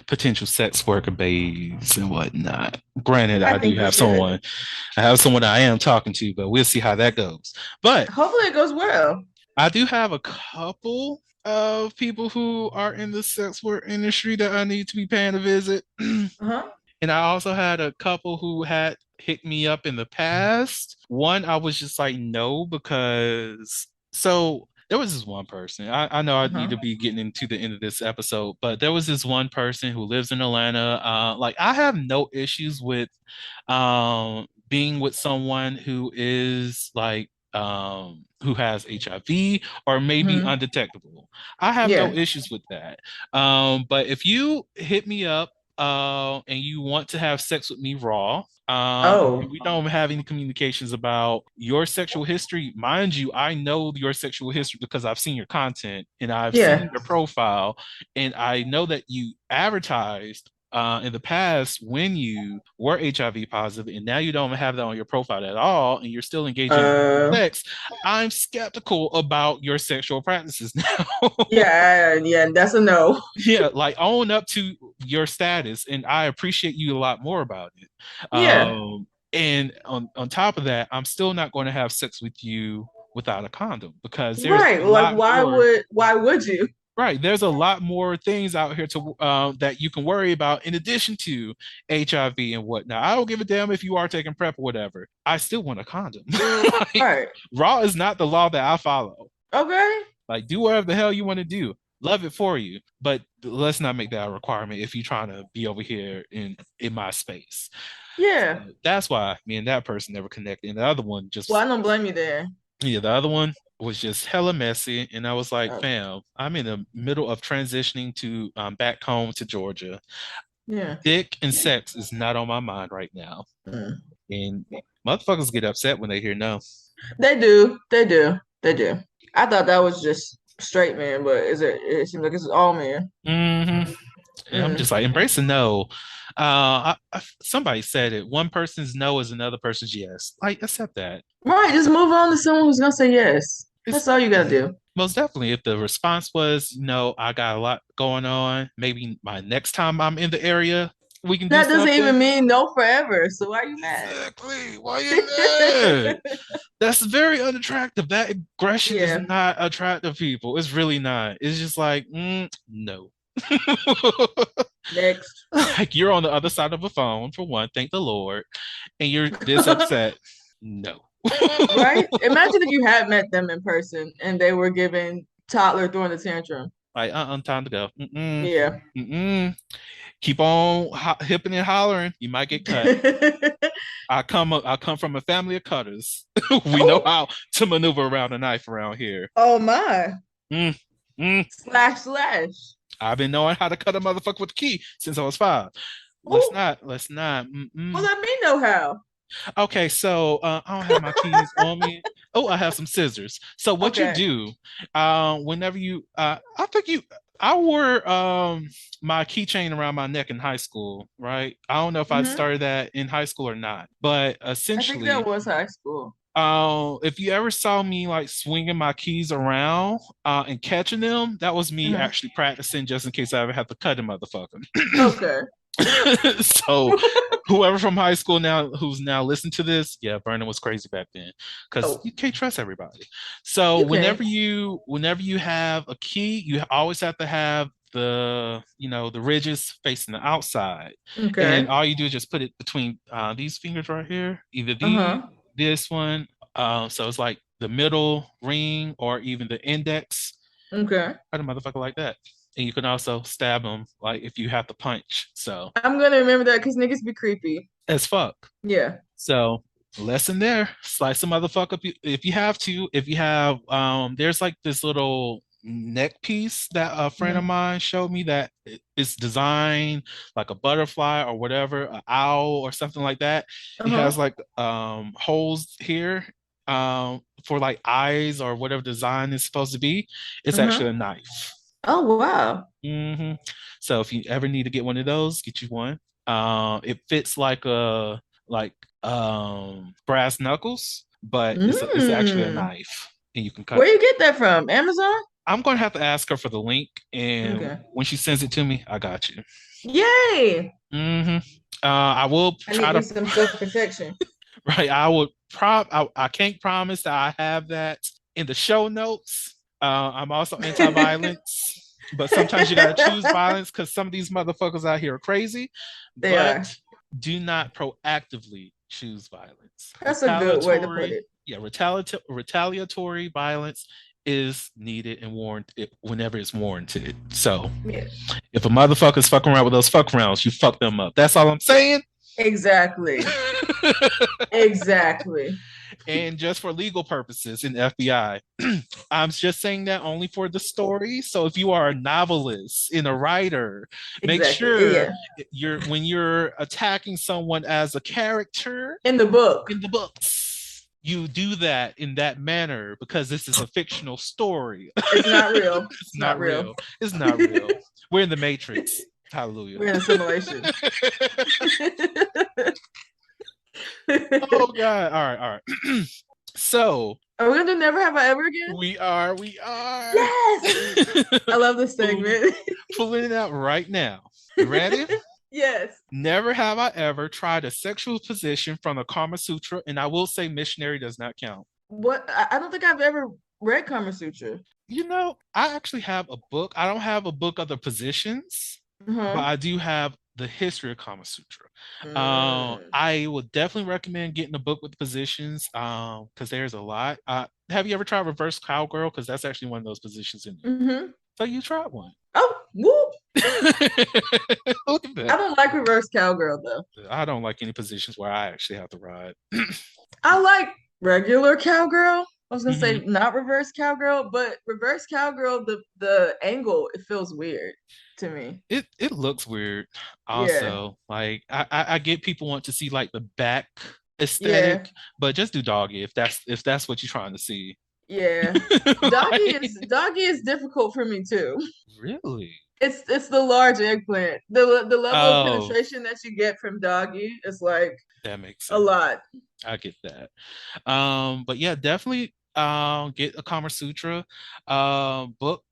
potential sex worker babes and whatnot. Granted, I I do think you have should. someone. I have someone I am talking to, but we'll see how that goes. But Hopefully, it goes well. I do have a couple of people who are in the sex work industry that I need to be paying a visit. Uh-huh. And I also had a couple who had hit me up in the past. One, I was just like, no, because so there was this one person. I know I need Uh-huh. to be getting into the end of this episode, but there was this one person who lives in Atlanta. Like, I have no issues with being with someone who is like who has HIV or maybe Hmm. undetectable. I have no Yeah. issues with that. But if you hit me up and you want to have sex with me raw, and Oh, we don't have any communications about your sexual history. Mind you, I know your sexual history because I've seen your content and I've seen yeah. your profile, and I know that you advertised in the past when you were HIV positive, and now you don't have that on your profile at all, and you're still engaging in Uh, sex. I'm skeptical about your sexual practices now. yeah, that's a no. Yeah, like, own up to your status, and I appreciate you a lot more about it. Yeah. And on top of that, I'm still not going to have sex with you without a condom because there's Right. a Like lot why more. would you? Right, there's a lot more things out here to that you can worry about in addition to HIV and whatnot. I don't give a damn if you are taking PrEP or whatever. I still want a condom. Like, Right. raw is not the law that I follow. Okay. Like, do whatever the hell you want to do. Love it for you, but let's not make that a requirement if you're trying to be over here in my space. Yeah. That's why me and that person never connected, and the other one Well, just I don't blame you there. Yeah, the other one was just hella messy, and I was like, Oh, fam, I'm in the middle of transitioning to back home to Georgia. yeah. Dick and sex is not on my mind right now, Mm. and motherfuckers get upset when they hear no. They do. They do. They do. I thought that was just straight man, but is it? It seems like it's all men. Hmm. And I'm Mm. just like embracing no. Somebody said it. One person's no is another person's yes. Like accept that. Right. Just move on to someone who's gonna say yes. It's That's all you gotta do. most definitely if the response was no, I got a lot going on. Maybe my next time I'm in the area, we can do That doesn't something. even mean no forever. So why are you mad? Exactly. Why you mad? That's very unattractive. That aggression is Yeah. not attractive, people. It's really not. It's just like, no. Next. Like you're on the other side of a phone, for one, thank the Lord, and you're this upset. No. Right? Imagine if you had met them in person and they were giving toddler throwing the tantrum. Like, time to go. Mm-mm, Yeah. mm-mm. Keep on hipping and hollering. You might get cut. I come from a family of cutters. We know Oh, how to maneuver around a knife around here. oh my. Mm, mm. Slash slash. I've been knowing how to cut a motherfucker with the key since I was 5. Let's Oh, not. Let's not. well, Mm-mm. let me know how. Okay, so I don't have my keys on me. Oh, I have some scissors. So what you Okay. do, whenever you, I think you, I wore my keychain around my neck in high school, right? I don't know if I Hmm. started that in high school or not, but I think that essentially, was high school. if you ever saw me like swinging my keys around and catching them, that was me Hmm. actually practicing just in case I ever have to cut a motherfucker. Okay. So whoever from high school now who's now listened to this, yeah, Vernon was crazy back then because Oh, you can't trust everybody. So you can. whenever you have a key, you always have to have the ridges facing the outside, and Okay. all you do is just put it between these fingers right here, either Uh-huh. this one, so it's like the middle ring or even the index, Okay. cut a motherfucker like that. And you can also stab them like if you have to punch. So I'm gonna remember that because niggas be creepy. as fuck. Yeah. So lesson there. Slice a motherfucker up if you have to. If you have there's like this little neck piece that a friend of Mhm. mine showed me that it's designed like a butterfly or whatever, an owl or something like that. It has Uh-huh. like holes here for like eyes or whatever design is supposed to be. It's Uh-huh. actually a knife. Oh wow. Hmm. So if you ever need to get one of those, get you one. It fits like a like brass knuckles, but it's actually a Mm. knife, and you can cut. Where you get that from? Amazon? I'm going to have to ask her for the link, and Okay. when she sends it to me, I got you. Yay! Hmm. I will I try need me to. some self-protection. Right, I can't promise that I have that in the show notes. I'm also anti-violence, but sometimes you gotta choose violence because some of these motherfuckers out here are crazy. They But are. do not proactively choose violence. That's a good way to put it. Retaliatory violence is needed and warranted whenever it's warranted. So Yeah. if a motherfucker's fucking around with those fuck rounds, you fuck them up. That's all I'm saying. Exactly. Exactly. And just for legal purposes in FBI, I'm just saying that only for the story. So if you are a novelist and a writer, make Exactly. sure Yeah. when you're attacking someone as a character In the book. in the books, you do that in that manner because this is a fictional story. It's not real. It's It's not not real. real. It's not real. We're in the Matrix. Hallelujah. We're in a simulation. Oh God. All right. So Are we gonna do Never Have I Ever again? we are. Yes. I love this segment. Pulling it out right now. You ready? Yes. Never have I ever tried a sexual position from the Kama Sutra, and I will say missionary does not count. What? I don't think I've ever read Kama Sutra. I actually have a book. I don't have a book of the positions, but Uh-huh. I do have the history of Kama Sutra. Mm. I would definitely recommend getting a book with the positions because there's a lot. Have you ever tried reverse cowgirl? Because that's actually one of those positions in there. Mm-hmm. So you tried one. Oh, whoop. Look at I that. don't like reverse cowgirl though. I don't like any positions where I actually have to ride. I like regular cowgirl. I was gonna say not reverse cowgirl, but reverse cowgirl, the angle, it feels weird to me. It looks weird. Yeah, Also, like I get people want to see like the back yeah, aesthetic, but just do doggy if that's what you're trying to see. yeah. Doggy Like, is doggy is difficult for me too. really? It's the large eggplant. The level of Oh, penetration that you get from doggy is like that makes a sense. lot. I get that. But yeah, definitely get a Kama Sutra book.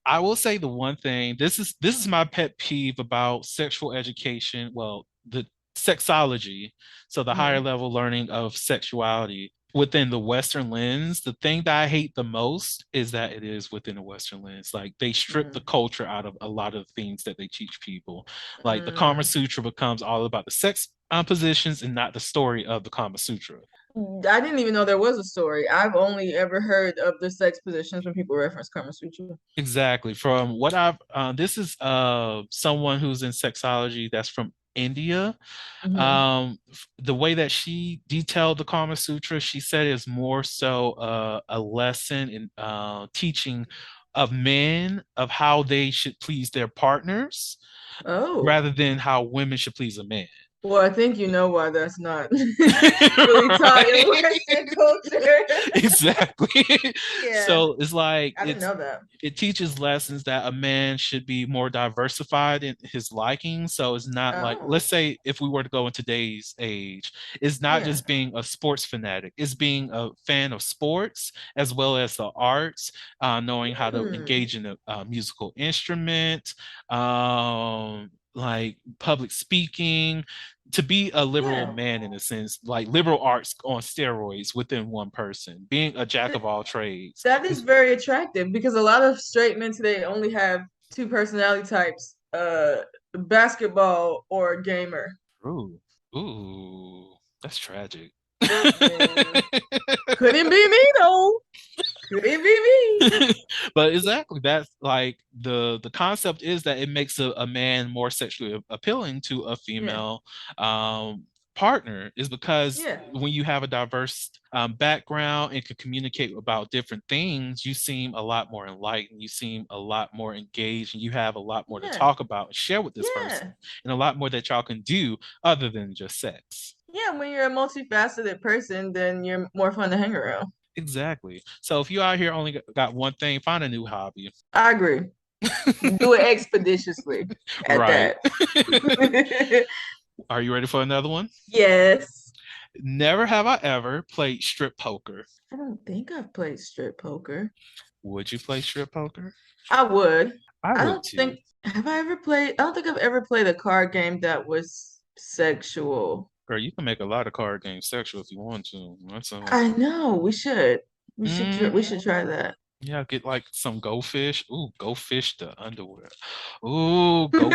I will say the one thing, this is my pet peeve about sexual education, well, the sexology, so the higher Mhm. level learning of sexuality within the Western lens. The thing that I hate the most is that it is within a Western lens. Like they strip the Mhm. culture out of a lot of things that they teach people. Like the Kama Mm. Sutra becomes all about the sex positions and not the story of the Kama Sutra. I didn't even know there was a story. I've only ever heard of the sex positions when people reference Kama Sutra. Exactly. From what I've, this is someone who's in sexology that's from India. Hmm. The way that she detailed the Kama Sutra, she said is more so a lesson in teaching of men of how they should please their partners Oh, rather than how women should please a man. well, I think you know why that's not really taught in Right? Western culture. Exactly. Yeah, So it's like I didn't know that. it teaches lessons that a man should be more diversified in his liking. So it's not like, let's Oh, say if we were to go in today's age, it's not yeah. just being a sports fanatic, it's being a fan of sports as well as the arts, knowing how to Hmm. engage in a musical instrument, like public speaking, to be a liberal Yeah. man in a sense, like liberal arts on steroids within one person, being a jack Th- of all trades. that is very attractive because a lot of straight men today only have two personality types, basketball or gamer. Ooh, ooh, that's tragic. Yeah. Couldn't be me though. Couldn't be me. But exactly, that's like the concept is that it makes a man more sexually appealing to a Yeah. female um partner, is because Yeah. when you have a diverse background and can communicate about different things, you seem a lot more enlightened, you seem a lot more engaged, and you have a lot more to Yeah. talk about and share with this person, Yeah. and a lot more that y'all can do other than just sex. Yeah. When you're a multifaceted person, then you're more fun to hang around. Exactly. So if you out here only got one thing, find a new hobby. I agree. Do it expeditiously at Right. that. Are you ready for another one? Yes. Never have I ever played strip poker. I don't think I've played strip poker. Would you play strip poker? I would. I I would don't too. think have I ever played I don't think I've ever played a card game that was sexual. Girl, you can make a lot of card games sexual if you want to. That's I know we should. We mm, should try that. yeah, get like some go fish. Ooh, go fish the underwear. Ooh, go.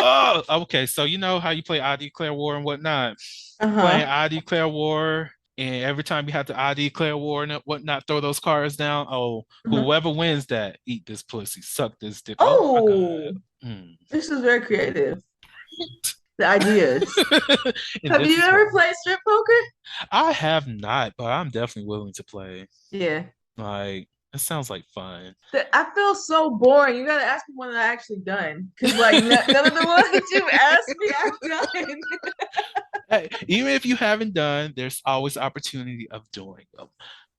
Oh, okay. So you know how you play I Declare War and whatnot. Playing Uh-huh. I Declare War, and every time you have to I Declare War and whatnot, throw those cards down. Oh, Uh-huh. whoever wins that, eat this pussy, suck this dick. Oh my God. Oh, Mm. this is very creative. The ideas. And Have this you is ever why played strip poker? I have not, but I'm definitely willing to play. Yeah. Like, it sounds like fun. I feel so boring. You gotta ask me one that I actually done. Cause like none of the ones that you asked me, I've done. Hey, even if you haven't done, there's always opportunity of doing them.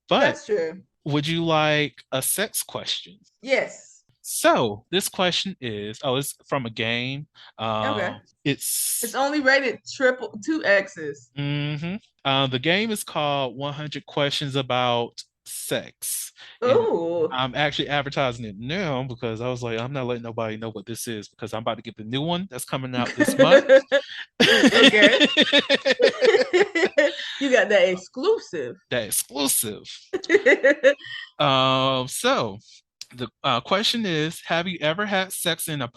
But That's true. would you like a sex question? Yes. So this question is, oh, it's from a game. Okay. It's It's only rated triple two X's. mhm. The game is called 100 Questions About Sex, and Ooh. I'm actually advertising it now because I was like, I'm not letting nobody know what this is because I'm about to get the new one that's coming out this month. Okay. You got that exclusive. That exclusive. So the question is: have you ever had sex in a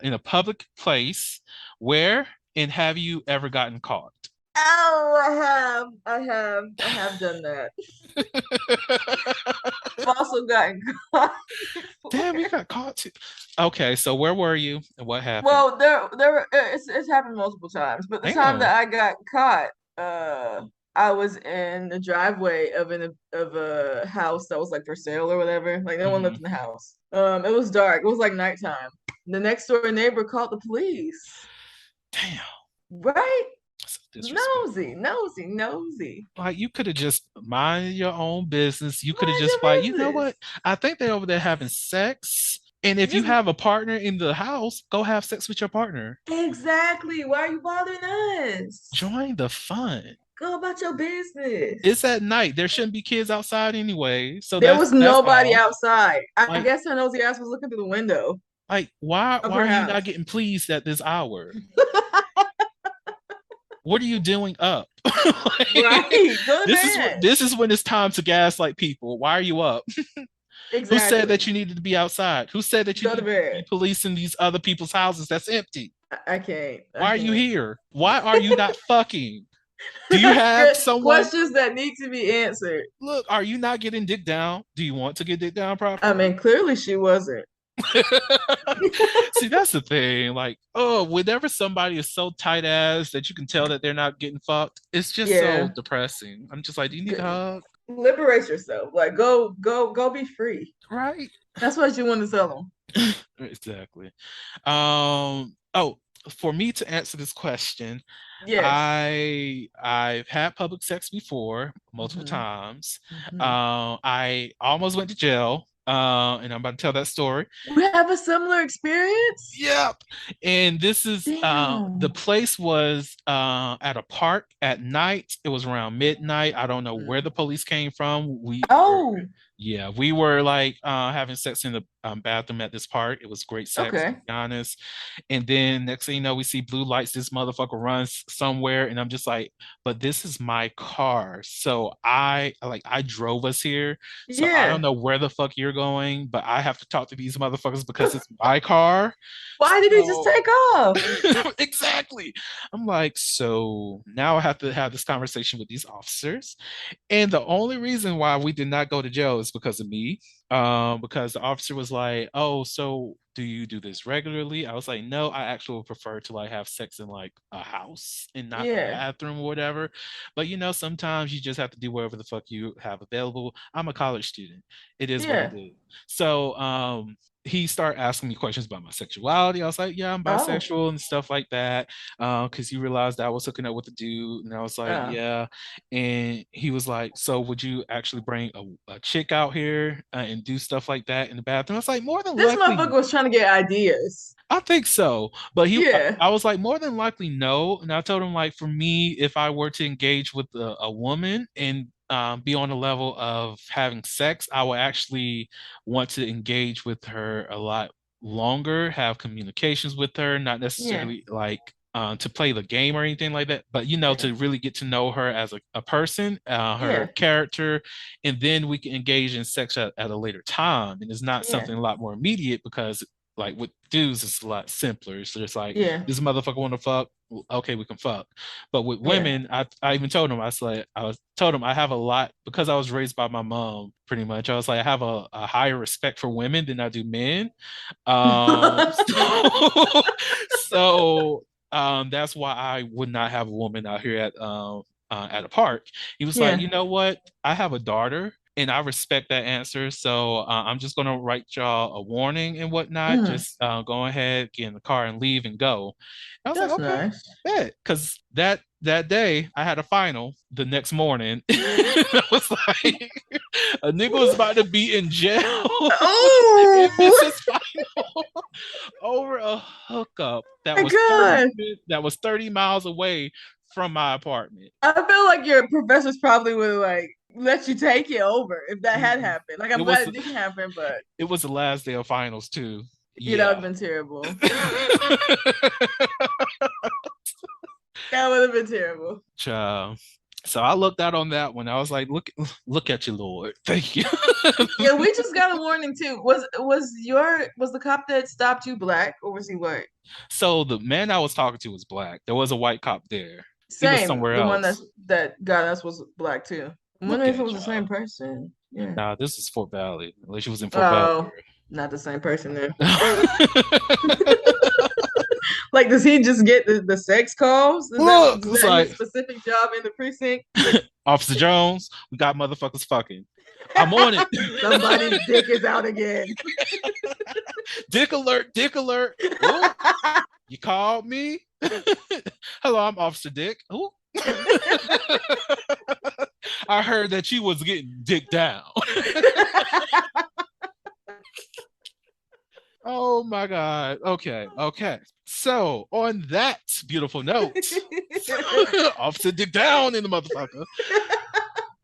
in a public place? Where, and have you ever gotten caught? Oh, I have done that. I've also gotten caught before. Damn, you got caught too. Okay, so where were you and what happened? Well, it's happened multiple times, but the time Damn. that I got caught, I was in the driveway of a house that was like for sale or whatever. Like no one lived Mhm. in the house. It was dark. It was like nighttime. The next door neighbor called the police. Damn, Right? so Nosy, disrespectful. nosy, nosy. Like you could have just mind your own business. You could have Mind just like, you your know business. what? I think they're over there having sex. And if you Just have a partner in the house, go have sex with your partner. exactly. Why are you bothering us? Join the fun. Go about your It's business. at night. There shouldn't be kids outside anyway. So There that's was that's nobody all. outside. I Like guess her nosy ass was looking through the window like why of why her are you not house. getting pleased at this hour? What are you doing up? Like, Right. Go to bed. this is when it's time to gaslight people. Why are you up? Who said that Exactly. you needed to be outside? Who said that you Go to need to be bed. policing these other people's houses that's empty? I can't. I Why are you can't. here? Why are you not fucking? Do you have someone? Questions that need to be answered. Look, are you not getting dick down? Do you want to get dick down I properly? mean, clearly she wasn't. See, that's the thing. Like, oh, whenever somebody is so tight ass that you can tell that they're not getting fucked, it's just so Yeah. depressing. I'm just like, do you need a Good. hug? Liberate yourself. Like go be free. Right. That's what you want to tell them. Exactly. Oh, for me to answer this question, Yes. I've had public sex before, multiple Hmm. times. Hmm. I almost went to jail. And I'm about to tell that story. We have a similar experience. Yep. And this is the Damn. place was at a park at night. It was around midnight. I don't know where the Mm. police came from. Oh, We were like having sex in the bathroom at this park. It was great sex, to okay. be honest. And then next thing you know, we see blue lights. This motherfucker runs somewhere, and I'm just like, but this is my car. So I drove us here. So I don't Yeah. know where the fuck you're going, but I have to talk to these motherfuckers because it's my car. Why did he just So take off? exactly. I'm like, so now I have to have this conversation with these officers. And the only reason why we did not go to jail is because of me. Because the officer was like, "Oh, so do you do this regularly?" I was like, "No, I actually would prefer to like have sex in like a house and not the Yeah. bathroom or whatever." But sometimes you just have to do whatever the fuck you have available. I'm a college student. It is what it Yeah. is. So, he started asking me questions about my sexuality. I was like, yeah, I'm Oh. bisexual and stuff like that. Because he realized that I was hooking up with a dude, and I was like, Oh. yeah. And he was like, so would you actually bring a chick out here and do stuff like that in the bathroom? I was like, more than This motherfucker likely, was trying to get ideas. I think so. But Yeah. I was like, more than likely, no. And I told him, like, for me, if I were to engage with a woman and be on the level of having sex, I would actually want to engage with her a lot longer, have communications with her, not Yeah. necessarily like to play the game or anything like that, but Yeah. to really get to know her as a person, her Yeah. character, and then we can engage in sex at a later time. And it's not Yeah. something a lot more immediate because like with dudes, it's a lot simpler. So it's like Yeah. this motherfucker want to fuck. Okay, we can fuck. But with Yeah. women, I even told him told him I have a lot because I was raised by my mom. Pretty much, I was like I have a higher respect for women than I do men. So, that's why I would not have a woman out here at a park. He was like, Yeah. you know what? I have a daughter, and I respect that answer. So I'm just gonna write y'all a warning and whatnot. Mm. Just go ahead, get in the car, and leave and go. I was like, That's okay, nice. bet. Because that day I had a final the next morning. I was like, a nigga was about to be in jail and miss Oh his final over a hookup my god. that was 30 miles away from my apartment. I feel like your professors probably would like let you take it over if that had Mhm. happened. Like It I'm was glad it didn't happen, but it was the last day of finals too. yeah, that would Yeah. have been terrible. That would have been terrible. Child. So I looked out on that one. I was like, look at you, Lord. Thank you. Yeah, we just got a warning too. Was the cop that stopped you black or was he white? So the man I was talking to was black. There was a white cop there. He was Same. somewhere The one else. that got us was black too. I'm Look wondering if it at was the same y'all. person. Yeah. Nah, this is Fort Valley. At least she was in Fort Valley. Oh, not the same person then. Like Like, does he just get the sex calls? Is Look, that it's his like, specific job in the precinct? Officer Jones, we got motherfuckers fucking. I'm on it. Somebody's dick is out again. Dick alert, dick alert. Ooh, you called me? Hello, I'm Officer Dick. Ooh. I heard that you was getting dick down. Oh my God. Okay. So on that beautiful note, Officer Dick down in the motherfucker.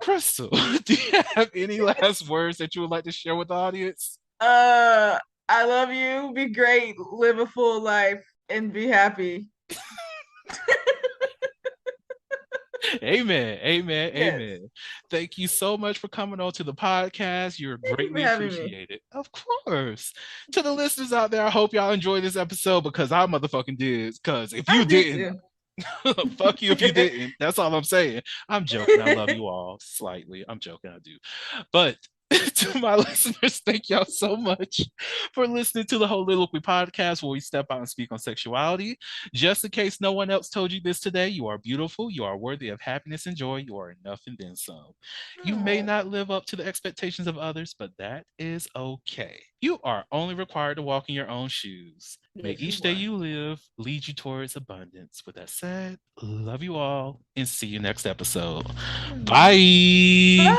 Crystal, do you have any last words that you would like to share with the audience? I love you. Be great. Live a full life and be happy. Amen. Yes. Amen. Thank you so much for coming on to the podcast. You're greatly appreciated. Of course. To the listeners out there, I hope y'all enjoyed this episode because I motherfucking did. Because if you didn't, fuck you if you didn't. That's all I'm saying. I'm joking. I love you all slightly. I'm joking. I do. But to my listeners, thank y'all so much for listening to the Holiloquy podcast, where we step out and speak on sexuality. Just in case no one else told you this today, you are beautiful, you are worthy of happiness and joy, you are enough and then some. You may not live up to the expectations of others, but that is okay. You are only required to walk in your own shoes. May each day you live lead you towards abundance. With that said, love you all and see you next episode. Bye. Bye.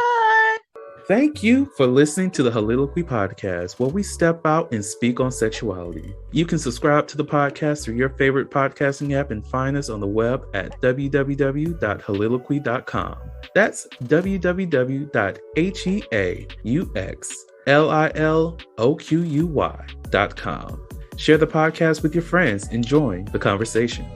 Thank you for listening to the Holiloquy podcast, where we step out and speak on sexuality. You can subscribe to the podcast through your favorite podcasting app and find us on the web at www.holiloquy.com. That's www.HEAUXLILOQUY.com. Share the podcast with your friends and join the conversation.